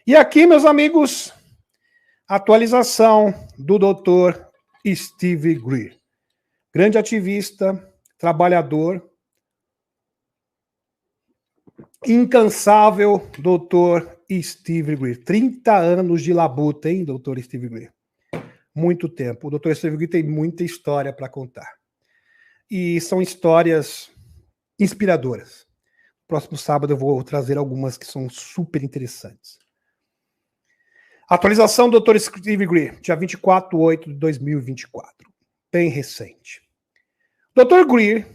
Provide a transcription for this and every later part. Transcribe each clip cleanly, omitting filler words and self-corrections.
E aqui, meus amigos, atualização do Dr. Steve Greer. Grande ativista, trabalhador, incansável Dr. Steve Greer. 30 anos de labuta, hein, Dr. Steve Greer? Muito tempo. O Dr. Steve Greer tem muita história para contar. E são histórias inspiradoras. Próximo sábado eu vou trazer algumas que são super interessantes. Atualização do Dr. Steve Greer, dia 24/8 de 2024. Bem recente. Dr. Greer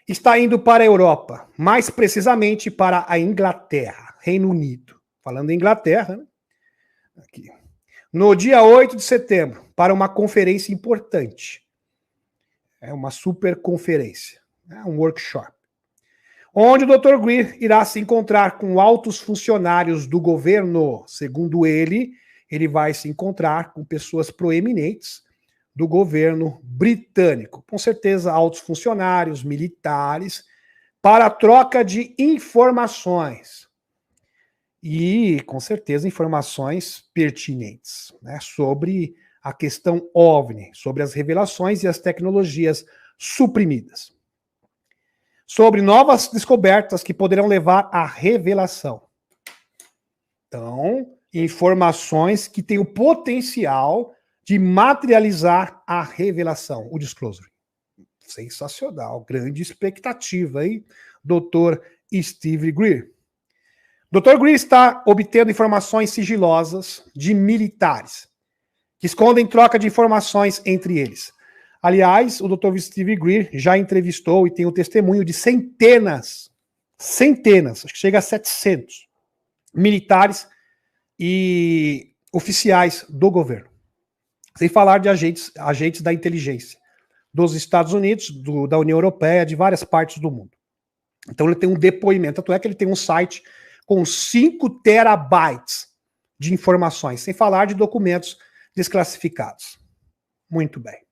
está indo para a Europa, mais precisamente para a Inglaterra, Reino Unido. Falando em Inglaterra, né? Aqui. No dia 8 de setembro, para uma conferência importante. É uma super conferência, um workshop. Onde o Dr. Greer irá se encontrar com altos funcionários do governo. Segundo ele vai se encontrar com pessoas proeminentes do governo britânico. Com certeza, altos funcionários, militares, para a troca de informações. E, com certeza, informações pertinentes, né, sobre a questão OVNI, sobre as revelações e as tecnologias suprimidas. Sobre novas descobertas que poderão levar à revelação. Então, informações que têm o potencial de materializar a revelação, o disclosure. Sensacional, grande expectativa, hein, Dr. Steve Greer. Dr. Greer está obtendo informações sigilosas de militares, que escondem troca de informações entre eles. Aliás, o Dr. Steve Greer já entrevistou e tem o testemunho de centenas, acho que chega a 700, militares e oficiais do governo. Sem falar de agentes da inteligência dos Estados Unidos, da União Europeia, de várias partes do mundo. Então ele tem um depoimento, tanto é que ele tem um site com 5 terabytes de informações, sem falar de documentos desclassificados. Muito bem.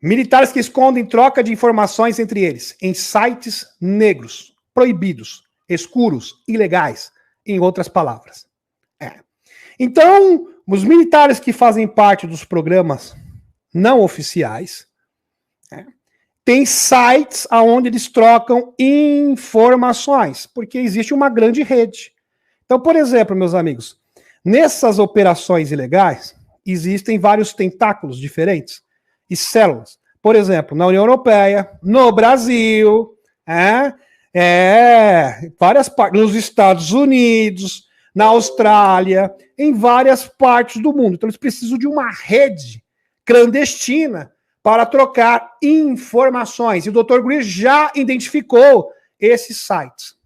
Militares que escondem troca de informações entre eles em sites negros, proibidos, escuros, ilegais, em outras palavras. Então, os militares que fazem parte dos programas não oficiais têm sites onde eles trocam informações, porque existe uma grande rede. Então, por exemplo, meus amigos, nessas operações ilegais, existem vários tentáculos diferentes e células. Por exemplo, na União Europeia, no Brasil, várias partes, nos Estados Unidos, na Austrália, em várias partes do mundo. Então eles precisam de uma rede clandestina para trocar informações. E o Dr. Greer já identificou esses sites,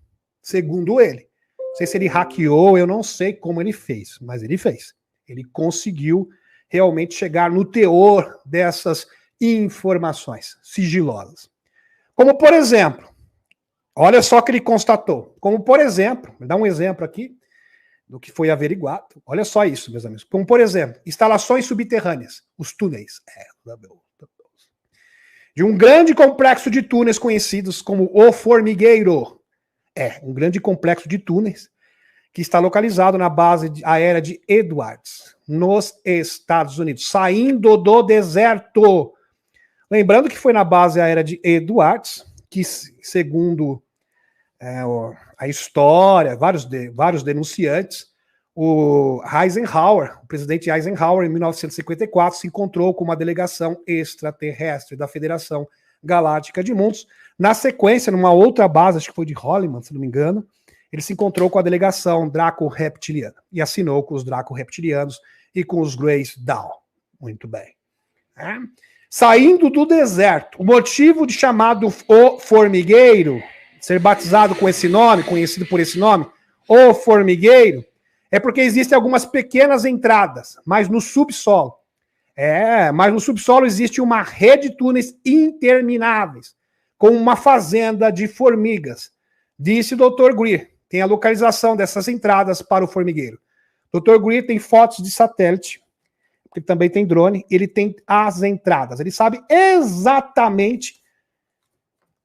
segundo ele. Não sei se ele hackeou, eu não sei como ele fez, mas ele fez. Ele conseguiu realmente chegar no teor dessas informações sigilosas. Como, por exemplo, olha só o que ele constatou. Como, por exemplo, vou dar um exemplo aqui do que foi averiguado. Olha só isso, meus amigos. Como, por exemplo, instalações subterrâneas, os túneis. De um grande complexo de túneis conhecidos como o Formigueiro. Um grande complexo de túneis que está localizado na base aérea de Edwards, nos Estados Unidos, saindo do deserto. Lembrando que foi na base aérea de Edwards, que, segundo a história, vários denunciantes, o presidente Eisenhower, em 1954, se encontrou com uma delegação extraterrestre da Federação Galáctica de Mundos. Na sequência, numa outra base, acho que foi de Hollyman, se não me engano, ele se encontrou com a delegação Draco-Reptiliana e assinou com os Draco-Reptilianos e com os Grace Dawn. Muito bem. Saindo do deserto, o motivo de chamado o Formigueiro, ser batizado com esse nome, conhecido por esse nome, o Formigueiro, é porque existem algumas pequenas entradas, mas no subsolo. Mas no subsolo existe uma rede de túneis intermináveis, com uma fazenda de formigas. Disse o Dr. Greer. Tem a localização dessas entradas para o formigueiro. Dr. Greer tem fotos de satélite, porque também tem drone, ele tem as entradas. Ele sabe exatamente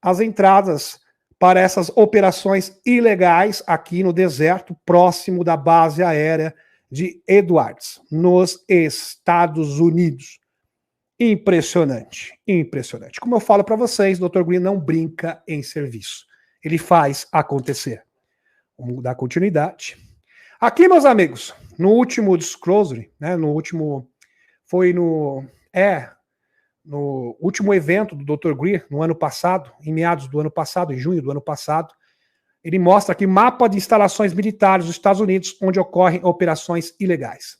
as entradas para essas operações ilegais aqui no deserto, próximo da base aérea de Edwards, nos Estados Unidos. Impressionante, impressionante. Como eu falo para vocês, Dr. Green não brinca em serviço. Ele faz acontecer. Vamos dar continuidade. Aqui, meus amigos, no último disclosure, né, no último último evento do Dr. Greer, no ano passado, em meados do ano passado, em junho do ano passado, ele mostra aqui mapa de instalações militares dos Estados Unidos onde ocorrem operações ilegais.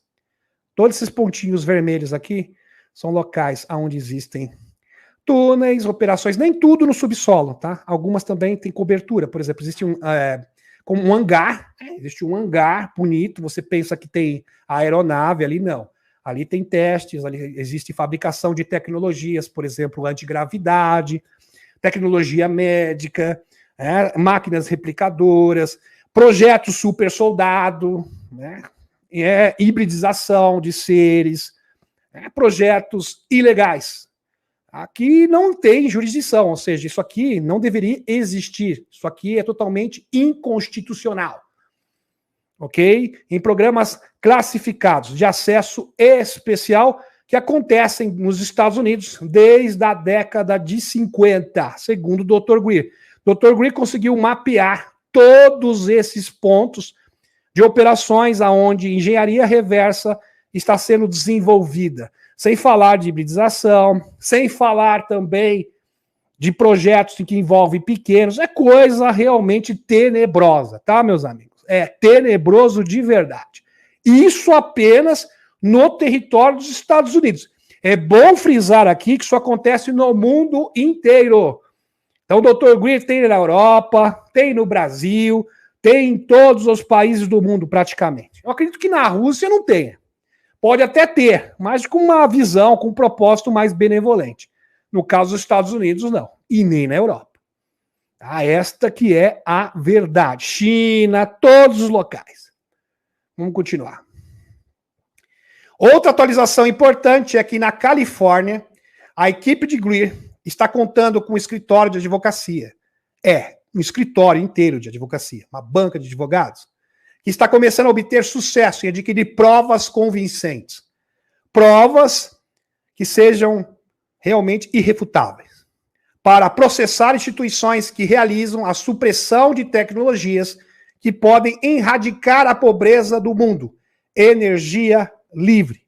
Todos esses pontinhos vermelhos aqui são locais onde existem túneis, operações, nem tudo no subsolo, tá? Algumas também têm cobertura, por exemplo, existe como um hangar, existe um hangar bonito, você pensa que tem aeronave ali, não. Ali tem testes, ali existe fabricação de tecnologias, por exemplo, antigravidade, tecnologia médica, máquinas replicadoras, projetos super soldado, né? Hibridização de seres, projetos ilegais. Aqui não tem jurisdição, ou seja, isso aqui não deveria existir. Isso aqui é totalmente inconstitucional. Ok? Em programas classificados de acesso especial que acontecem nos Estados Unidos desde a década de 50, segundo o Dr. Greer. Dr. Greer conseguiu mapear todos esses pontos de operações onde engenharia reversa está sendo desenvolvida. Sem falar de hibridização, sem falar também de projetos que envolvem pequenos. É coisa realmente tenebrosa, tá, meus amigos? É tenebroso de verdade. Isso apenas no território dos Estados Unidos. É bom frisar aqui que isso acontece no mundo inteiro. Então, o Dr. Greer tem na Europa, tem no Brasil, tem em todos os países do mundo, praticamente. Eu acredito que na Rússia não tenha. Pode até ter, mas com uma visão, com um propósito mais benevolente. No caso dos Estados Unidos, não. E nem na Europa. Esta que é a verdade. China, todos os locais. Vamos continuar. Outra atualização importante é que na Califórnia, a equipe de Greer está contando com um escritório de advocacia. Um escritório inteiro de advocacia, uma banca de advogados, que está começando a obter sucesso em adquirir provas convincentes. Provas que sejam realmente irrefutáveis, para processar instituições que realizam a supressão de tecnologias que podem erradicar a pobreza do mundo. Energia livre.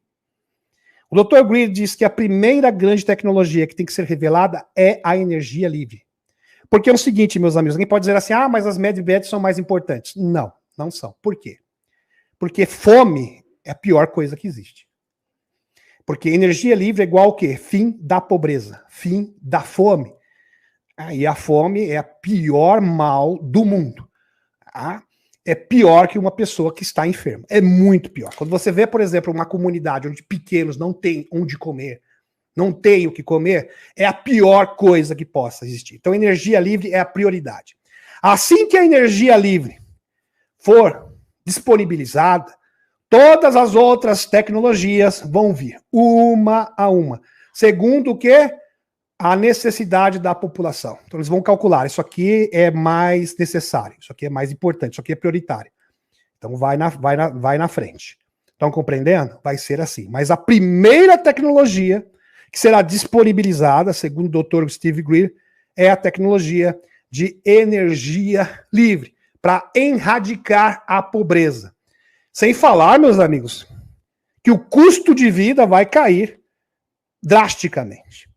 O Dr. Greer diz que a primeira grande tecnologia que tem que ser revelada é a energia livre. Porque é o seguinte, meus amigos, alguém pode dizer assim, mas as medbeds são mais importantes. Não, não são. Por quê? Porque fome é a pior coisa que existe. Porque energia livre é igual ao quê? Fim da pobreza, fim da fome. E a fome é a pior mal do mundo. É pior que uma pessoa que está enferma. É muito pior. Quando você vê, por exemplo, uma comunidade onde pequenos não têm onde comer, não têm o que comer, é a pior coisa que possa existir. Então, energia livre é a prioridade. Assim que a energia livre for disponibilizada, todas as outras tecnologias vão vir, uma a uma. Segundo o quê? A necessidade da população. Então, eles vão calcular, isso aqui é mais necessário, isso aqui é mais importante, isso aqui é prioritário. Então, vai na frente. Estão compreendendo? Vai ser assim. Mas a primeira tecnologia que será disponibilizada, segundo o Dr. Steve Greer, é a tecnologia de energia livre, para erradicar a pobreza. Sem falar, meus amigos, que o custo de vida vai cair drasticamente.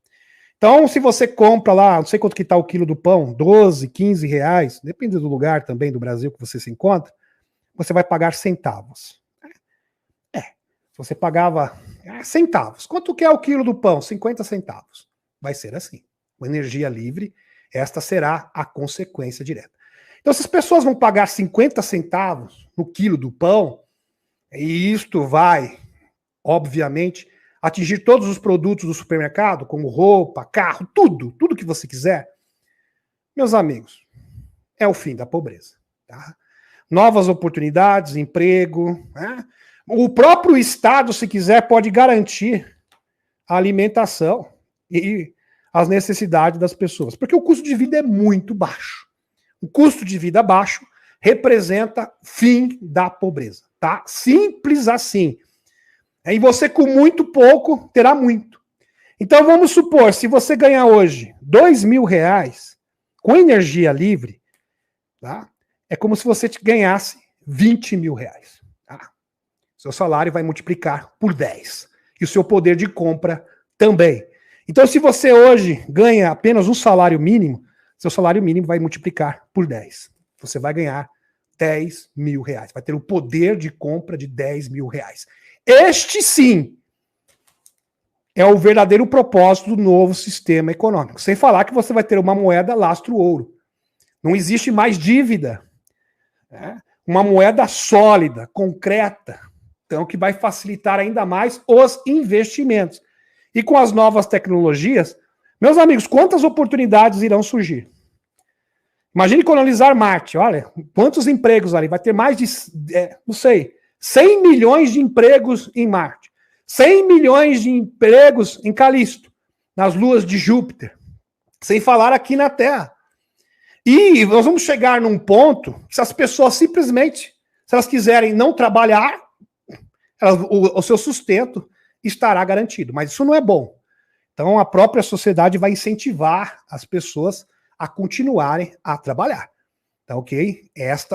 Então, se você compra lá, não sei quanto que está o quilo do pão, 12, 15 reais, depende do lugar também do Brasil que você se encontra, você vai pagar centavos. Se você pagava centavos, quanto que é o quilo do pão? 50 centavos. Vai ser assim. Com energia livre, esta será a consequência direta. Então, se as pessoas vão pagar 50 centavos no quilo do pão, e isto vai, obviamente, atingir todos os produtos do supermercado, como roupa, carro, tudo que você quiser, meus amigos, é o fim da pobreza. Tá? Novas oportunidades, emprego, né? O próprio Estado, se quiser, pode garantir a alimentação e as necessidades das pessoas, porque o custo de vida é muito baixo. um custo de vida baixo representa fim da pobreza, tá? Simples assim. E você com muito pouco terá muito. Então vamos supor, se você ganhar hoje R$2.000 com energia livre, tá? É como se você ganhasse R$20.000. Tá? Seu salário vai multiplicar por 10. E o seu poder de compra também. Então, se você hoje ganha apenas um salário mínimo, seu salário mínimo vai multiplicar por 10. Você vai ganhar R$10.000. Vai ter o poder de compra de R$10.000. Este sim é o verdadeiro propósito do novo sistema econômico. Sem falar que você vai ter uma moeda lastro-ouro. Não existe mais dívida. Né? Uma moeda sólida, concreta. Então, que vai facilitar ainda mais os investimentos. E com as novas tecnologias, meus amigos, quantas oportunidades irão surgir? Imagine colonizar Marte. Olha, quantos empregos ali? Vai ter mais de, não sei, 100 milhões de empregos em Marte. 100 milhões de empregos em Calisto, nas luas de Júpiter. Sem falar aqui na Terra. E nós vamos chegar num ponto que se as pessoas simplesmente, se elas quiserem não trabalhar, o seu sustento estará garantido. Mas isso não é bom. Então a própria sociedade vai incentivar as pessoas a continuarem a trabalhar. Então, ok? Esse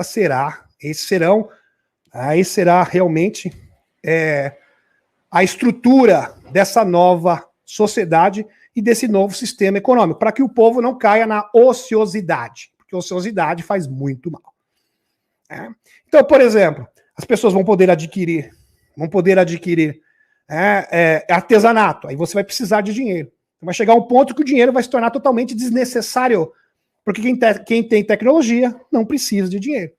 será realmente a estrutura dessa nova sociedade e desse novo sistema econômico, para que o povo não caia na ociosidade, porque a ociosidade faz muito mal. Então, por exemplo, as pessoas vão poder adquirir artesanato, aí você vai precisar de dinheiro. Vai chegar um ponto que o dinheiro vai se tornar totalmente desnecessário, porque quem tem tecnologia não precisa de dinheiro.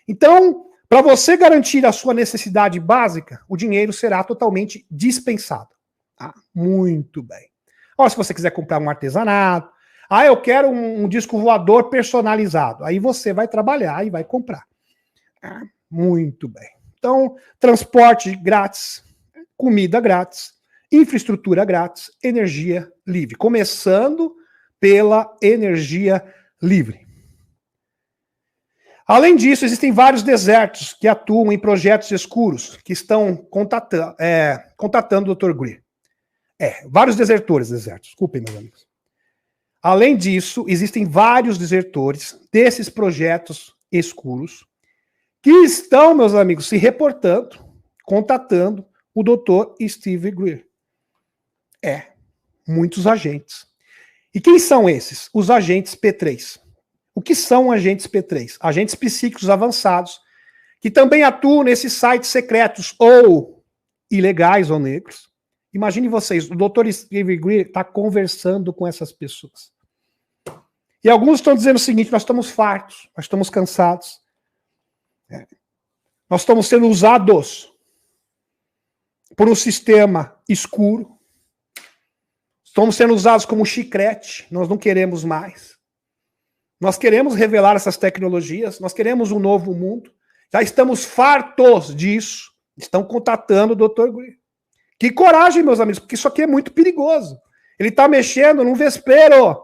Então, para você garantir a sua necessidade básica, o dinheiro será totalmente dispensado. Tá? Muito bem. Ó, se você quiser comprar um artesanato, eu quero um disco voador personalizado, aí você vai trabalhar e vai comprar. Muito bem. Então, transporte grátis, comida grátis, infraestrutura grátis, energia livre. Começando pela energia livre. Além disso, existem vários desertos que atuam em projetos escuros que estão contatando o Dr. Greer. Vários desertores, desculpem, meus amigos. Além disso, existem vários desertores desses projetos escuros que estão, meus amigos, se reportando, contatando o Dr. Steve Greer. Muitos agentes. E quem são esses? Os agentes P3. O que são agentes P3? Agentes psíquicos avançados, que também atuam nesses sites secretos ou ilegais ou negros. Imagine vocês, o Dr. Steve Greer está conversando com essas pessoas. E alguns estão dizendo o seguinte: nós estamos fartos, nós estamos cansados. Nós estamos sendo usados por um sistema escuro. Estamos sendo usados como chiclete, nós não queremos mais. Nós queremos revelar essas tecnologias, nós queremos um novo mundo. Já estamos fartos disso. Estão contatando o Dr. Greer. Que coragem, meus amigos, porque isso aqui é muito perigoso. Ele está mexendo num vespeiro.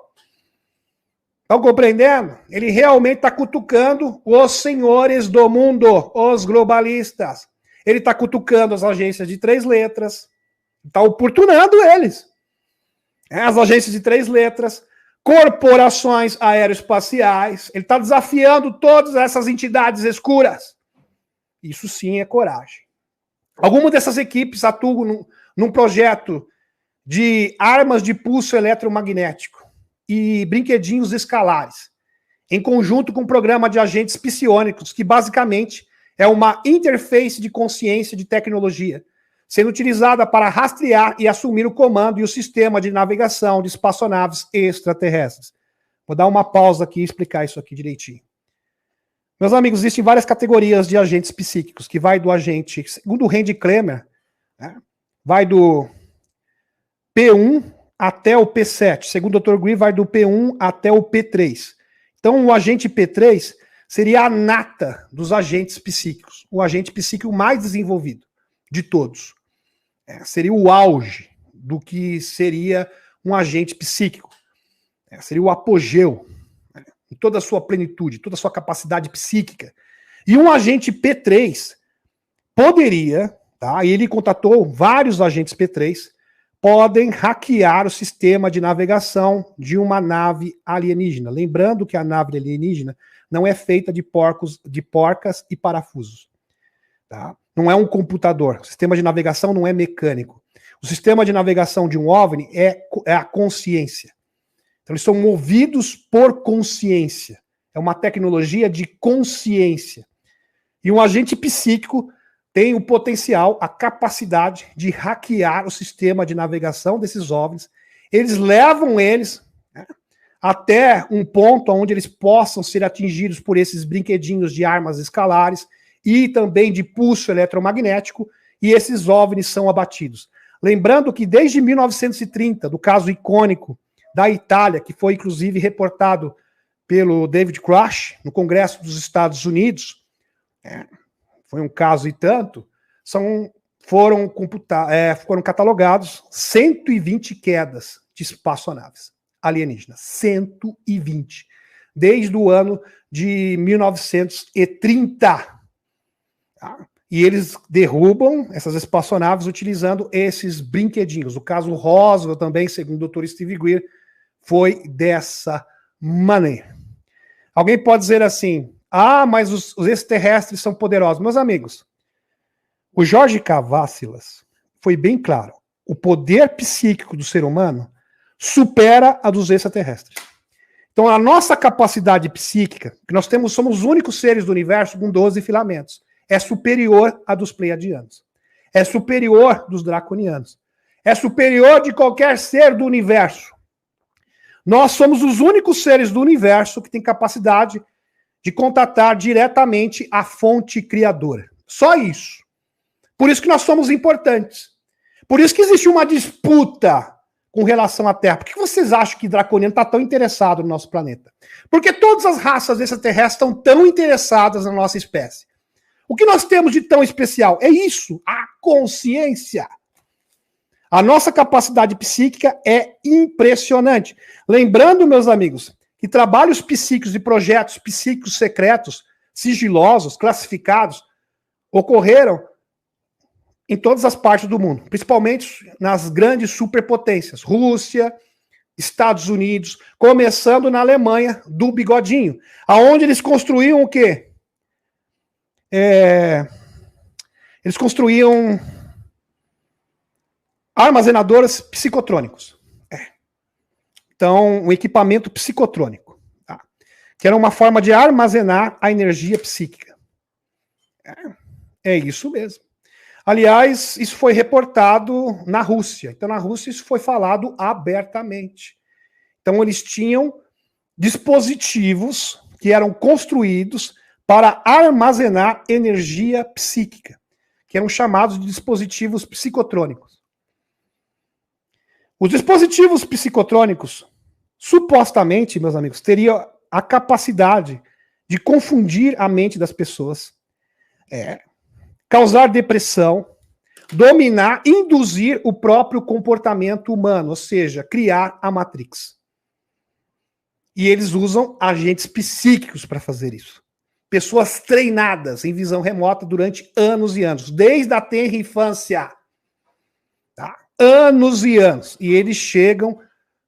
Estão compreendendo? Ele realmente está cutucando os senhores do mundo, os globalistas. Ele está cutucando as agências de 3 letras. Está oportunando eles. As agências de 3 letras, corporações aeroespaciais. Ele está desafiando todas essas entidades escuras. Isso sim é coragem. Algumas dessas equipes atuam num projeto de armas de pulso eletromagnético e brinquedinhos escalares, em conjunto com um programa de agentes psionicos, que basicamente é uma interface de consciência de tecnologia, sendo utilizada para rastrear e assumir o comando e o sistema de navegação de espaçonaves extraterrestres. Vou dar uma pausa aqui e explicar isso aqui direitinho. Meus amigos, existem várias categorias de agentes psíquicos, que vai do agente, segundo o Randy Kremer, né, vai do P1 até o P7. Segundo o Dr. Greer, vai do P1 até o P3. Então, o agente P3 seria a nata dos agentes psíquicos, o agente psíquico mais desenvolvido de todos. Seria o auge do que seria um agente psíquico. Seria o apogeu. em toda a sua plenitude, toda a sua capacidade psíquica. E um agente P3 poderia, tá? E ele contatou vários agentes P3, podem hackear o sistema de navegação de uma nave alienígena. Lembrando que a nave alienígena não é feita de porcas e parafusos. Tá? Não é um computador. O sistema de navegação não é mecânico. O sistema de navegação de um OVNI é a consciência. Então eles são movidos por consciência. É uma tecnologia de consciência. E um agente psíquico tem o potencial, a capacidade de hackear o sistema de navegação desses OVNIs. Eles levam eles, né, até um ponto onde eles possam ser atingidos por esses brinquedinhos de armas escalares e também de pulso eletromagnético, e esses OVNIs são abatidos. Lembrando que desde 1930, do caso icônico da Itália, que foi inclusive reportado pelo David Grush no Congresso dos Estados Unidos, foi um caso e tanto, foram catalogados 120 quedas de espaçonaves alienígenas. 120. Desde o ano de 1930. Tá? E eles derrubam essas espaçonaves utilizando esses brinquedinhos. O caso Roswell também, segundo o Dr. Steve Greer, foi dessa maneira. Alguém pode dizer assim, mas os extraterrestres são poderosos. Meus amigos, o Jorge Cavassilas foi bem claro. O poder psíquico do ser humano supera a dos extraterrestres. Então, a nossa capacidade psíquica, que nós somos os únicos seres do universo com 12 filamentos, é superior à dos pleiadianos. É superior dos draconianos. É superior de qualquer ser do universo. Nós somos os únicos seres do universo que têm capacidade de contatar diretamente a fonte criadora. Só isso. Por isso que nós somos importantes. Por isso que existe uma disputa com relação à Terra. Por que vocês acham que draconiano está tão interessado no nosso planeta? Porque todas as raças extraterrestres estão tão interessadas na nossa espécie. O que nós temos de tão especial é isso, a consciência. A nossa capacidade psíquica é impressionante. Lembrando, meus amigos, que trabalhos psíquicos e projetos psíquicos secretos, sigilosos, classificados, ocorreram em todas as partes do mundo, principalmente nas grandes superpotências, Rússia, Estados Unidos, começando na Alemanha, do bigodinho, aonde eles construíam o quê? Eles construíam armazenadores psicotrônicos. Então, um equipamento psicotrônico, tá? Que era uma forma de armazenar a energia psíquica. É isso mesmo. Aliás, isso foi reportado na Rússia. Então, na Rússia, isso foi falado abertamente. Então, eles tinham dispositivos que eram construídos para armazenar energia psíquica, que eram chamados de dispositivos psicotrônicos. Os dispositivos psicotrônicos, supostamente, meus amigos, teriam a capacidade de confundir a mente das pessoas, causar depressão, dominar, induzir o próprio comportamento humano, ou seja, criar a Matrix. E eles usam agentes psíquicos para fazer isso. Pessoas treinadas em visão remota durante anos e anos, desde a tenra infância. Tá? Anos e anos. E eles chegam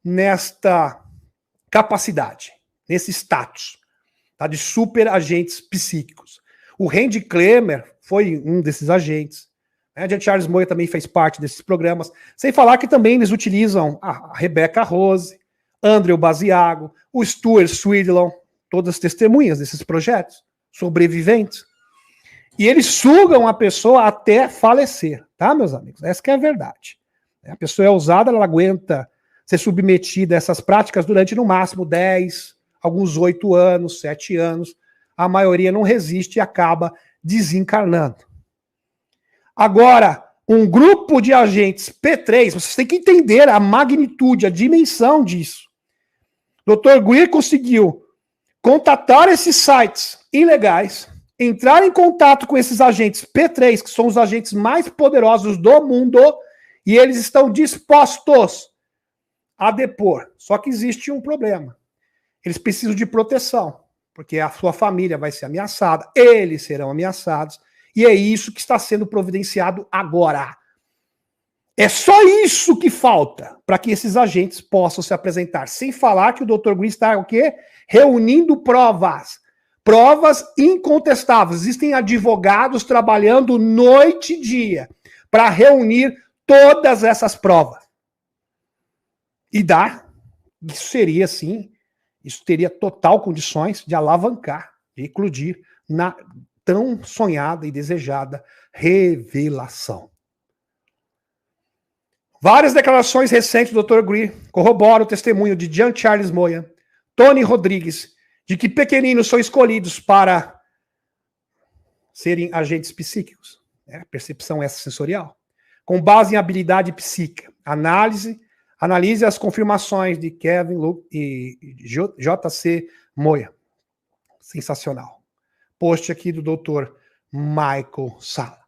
nesta capacidade, nesse status, tá? De super agentes psíquicos. O Randy Kremer foi um desses agentes. A Charles Moyer também fez parte desses programas. Sem falar que também eles utilizam a Rebecca Rose, Andrew Basiago, o Stuart Swidlon, todas testemunhas desses projetos, sobreviventes. E eles sugam a pessoa até falecer, tá, meus amigos? Essa que é a verdade. A pessoa é ousada, ela aguenta ser submetida a essas práticas durante, no máximo, 10, alguns 8 anos, 7 anos. A maioria não resiste e acaba desencarnando. Agora, um grupo de agentes P3, vocês têm que entender a magnitude, a dimensão disso. Dr. Greer conseguiu contatar esses sites ilegais, entrar em contato com esses agentes P3, que são os agentes mais poderosos do mundo, e eles estão dispostos a depor. Só que existe um problema. eles precisam de proteção, porque a sua família vai ser ameaçada, eles serão ameaçados, e é isso que está sendo providenciado agora. É só isso que falta para que esses agentes possam se apresentar, sem falar que o Dr. Green está o quê? Reunindo provas. Provas incontestáveis. Existem advogados trabalhando noite e dia para reunir todas essas provas. E isso seria, sim, isso teria total condições de alavancar, de eclodir na tão sonhada e desejada revelação. Várias declarações recentes do Dr. Greer corroboram o testemunho de Jean Charles Moya, Tony Rodrigues, de que pequeninos são escolhidos para serem agentes psíquicos, percepção extrasensorial, com base em habilidade psíquica. Analise as confirmações de Kevin Luke e J.C. Moya. Sensacional. Post aqui do Dr. Michael Sala.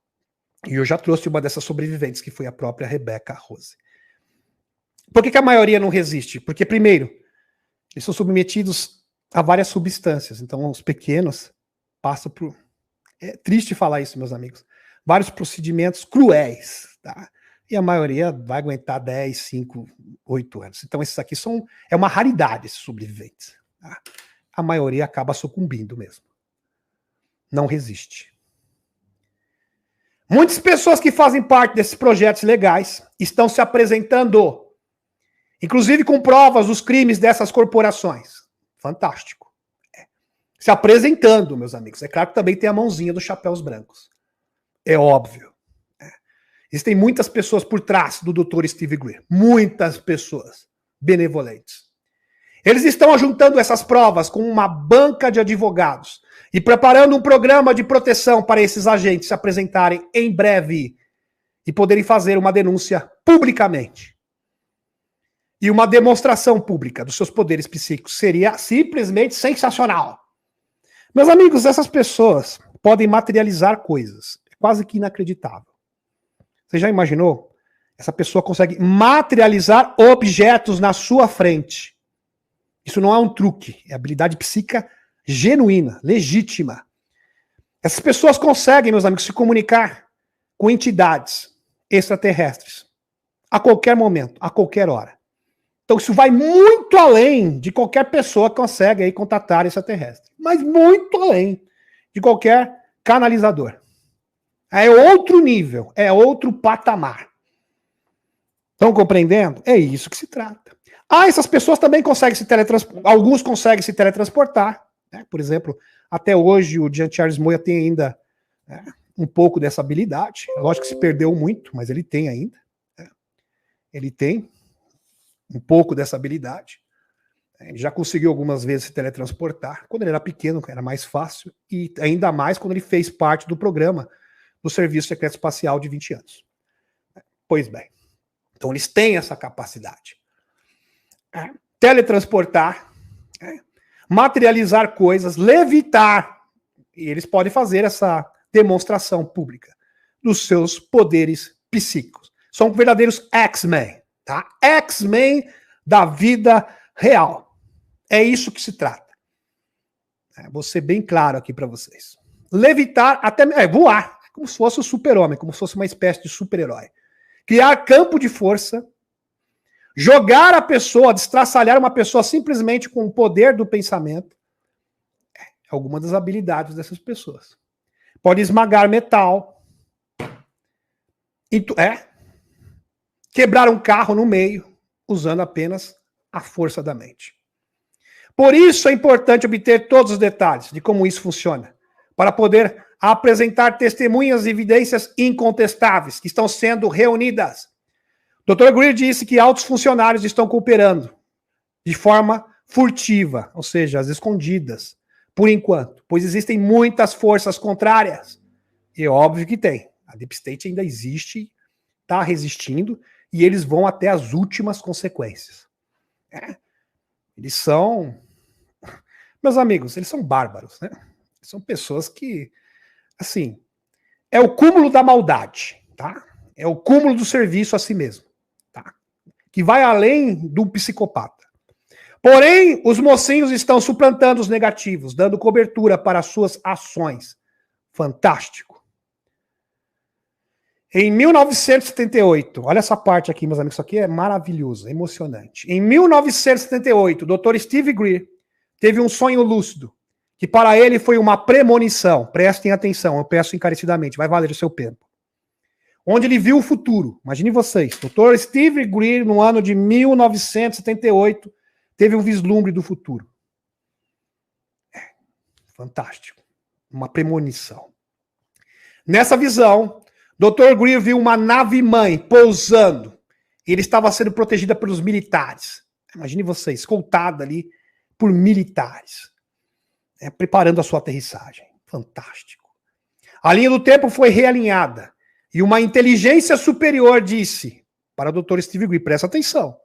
E eu já trouxe uma dessas sobreviventes, que foi a própria Rebecca Rose. Por que a maioria não resiste? Porque, primeiro, eles são submetidos a várias substâncias. Então, os pequenos passam por... É triste falar isso, meus amigos. Vários procedimentos cruéis, tá? E a maioria vai aguentar 10, 5, 8 anos. Então, esses aqui é uma raridade, esses sobreviventes. Tá? A maioria acaba sucumbindo mesmo. Não resiste. Muitas pessoas que fazem parte desses projetos legais estão se apresentando, inclusive com provas dos crimes dessas corporações. Fantástico. Se apresentando, meus amigos. É claro que também tem a mãozinha dos chapéus brancos. É óbvio. Existem muitas pessoas por trás do Dr. Steve Greer. Muitas pessoas benevolentes. Eles estão ajuntando essas provas com uma banca de advogados e preparando um programa de proteção para esses agentes se apresentarem em breve e poderem fazer uma denúncia publicamente. E uma demonstração pública dos seus poderes psíquicos seria simplesmente sensacional. Meus amigos, essas pessoas podem materializar coisas. É quase que inacreditável. Você já imaginou? Essa pessoa consegue materializar objetos na sua frente. Isso não é um truque, é habilidade psíquica genuína, legítima. Essas pessoas conseguem, meus amigos, se comunicar com entidades extraterrestres a qualquer momento, a qualquer hora. Então isso vai muito além de qualquer pessoa que consegue aí contatar extraterrestre. Mas muito além de qualquer canalizador. É outro nível, é outro patamar. Estão compreendendo? É isso que se trata. Essas pessoas também conseguem se teletransportar. Alguns conseguem se teletransportar. Né? Por exemplo, até hoje o Jean Charles Moya tem ainda um pouco dessa habilidade. Lógico que se perdeu muito, mas ele tem ainda. Né? Ele tem um pouco dessa habilidade. Ele já conseguiu algumas vezes se teletransportar. Quando ele era pequeno, era mais fácil. E ainda mais quando ele fez parte do programa do Serviço Secreto Espacial de 20 anos. Pois bem. Então eles têm essa capacidade. Teletransportar, materializar coisas, levitar. E eles podem fazer essa demonstração pública dos seus poderes psíquicos. São verdadeiros X-Men, tá? X-Men da vida real. É isso que se trata. Vou ser bem claro aqui para vocês. Levitar, até voar, como se fosse o super-homem, como se fosse uma espécie de super-herói. Criar campo de força, jogar a pessoa, destraçalhar uma pessoa simplesmente com o poder do pensamento. É alguma das habilidades dessas pessoas. Pode esmagar metal. Quebrar um carro no meio, usando apenas a força da mente. Por isso é importante obter todos os detalhes de como isso funciona, para poder apresentar testemunhas e evidências incontestáveis que estão sendo reunidas. Dr. Greer disse que altos funcionários estão cooperando de forma furtiva, ou seja, às escondidas, por enquanto, pois existem muitas forças contrárias. E é óbvio que tem. A Deep State ainda existe, está resistindo, e eles vão até as últimas consequências. Eles são... Meus amigos, eles são bárbaros, né? São pessoas que, assim, é o cúmulo da maldade, tá? É o cúmulo do serviço a si mesmo, tá? Que vai além do psicopata. Porém, os mocinhos estão suplantando os negativos, dando cobertura para suas ações. Fantástico. Em 1978, olha essa parte aqui, meus amigos, isso aqui é maravilhoso, é emocionante. Em 1978, o Dr. Steve Greer teve um sonho lúcido, que para ele foi uma premonição. Prestem atenção, eu peço encarecidamente, vai valer o seu tempo. Onde ele viu o futuro. Imagine vocês, Dr. Steve Greer, no ano de 1978, teve um vislumbre do futuro. Fantástico. Uma premonição. Nessa visão, Dr. Greer viu uma nave-mãe pousando. E ele estava sendo protegida pelos militares. Imagine você, escoltada ali por militares. Preparando a sua aterrissagem. Fantástico. A linha do tempo foi realinhada. E uma inteligência superior disse para o Dr. Steve Greer, presta atenção,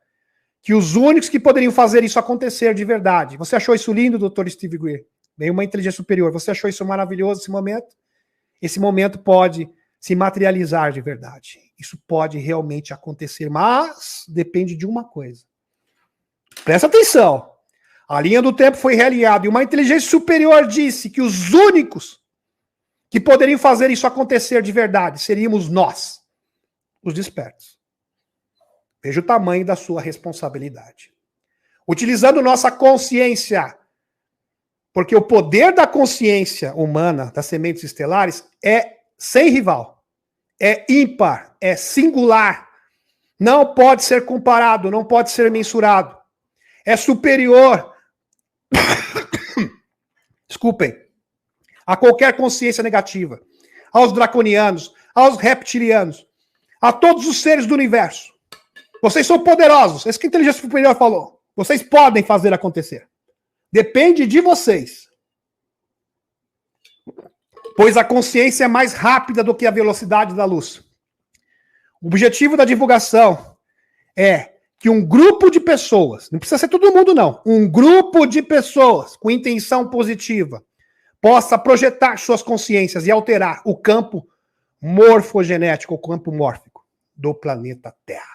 que os únicos que poderiam fazer isso acontecer de verdade. Você achou isso lindo, Dr. Steve Greer? Veio uma inteligência superior. Você achou isso maravilhoso, esse momento? Esse momento pode se materializar de verdade. Isso pode realmente acontecer, mas depende de uma coisa. Presta atenção. A linha do tempo foi realinhada e uma inteligência superior disse que os únicos que poderiam fazer isso acontecer de verdade seríamos nós, os despertos. Veja o tamanho da sua responsabilidade. Utilizando nossa consciência, porque o poder da consciência humana, das sementes estelares, é sem rival. É ímpar, é singular. Não pode ser comparado, não pode ser mensurado. É superior, desculpem, a qualquer consciência negativa, aos draconianos, aos reptilianos, a todos os seres do universo. Vocês são poderosos. Isso que a inteligência superior falou. Vocês podem fazer acontecer. Depende de vocês. Pois a consciência é mais rápida do que a velocidade da luz. O objetivo da divulgação é que um grupo de pessoas, não precisa ser todo mundo não, um grupo de pessoas com intenção positiva possa projetar suas consciências e alterar o campo morfogenético, o campo mórfico do planeta Terra.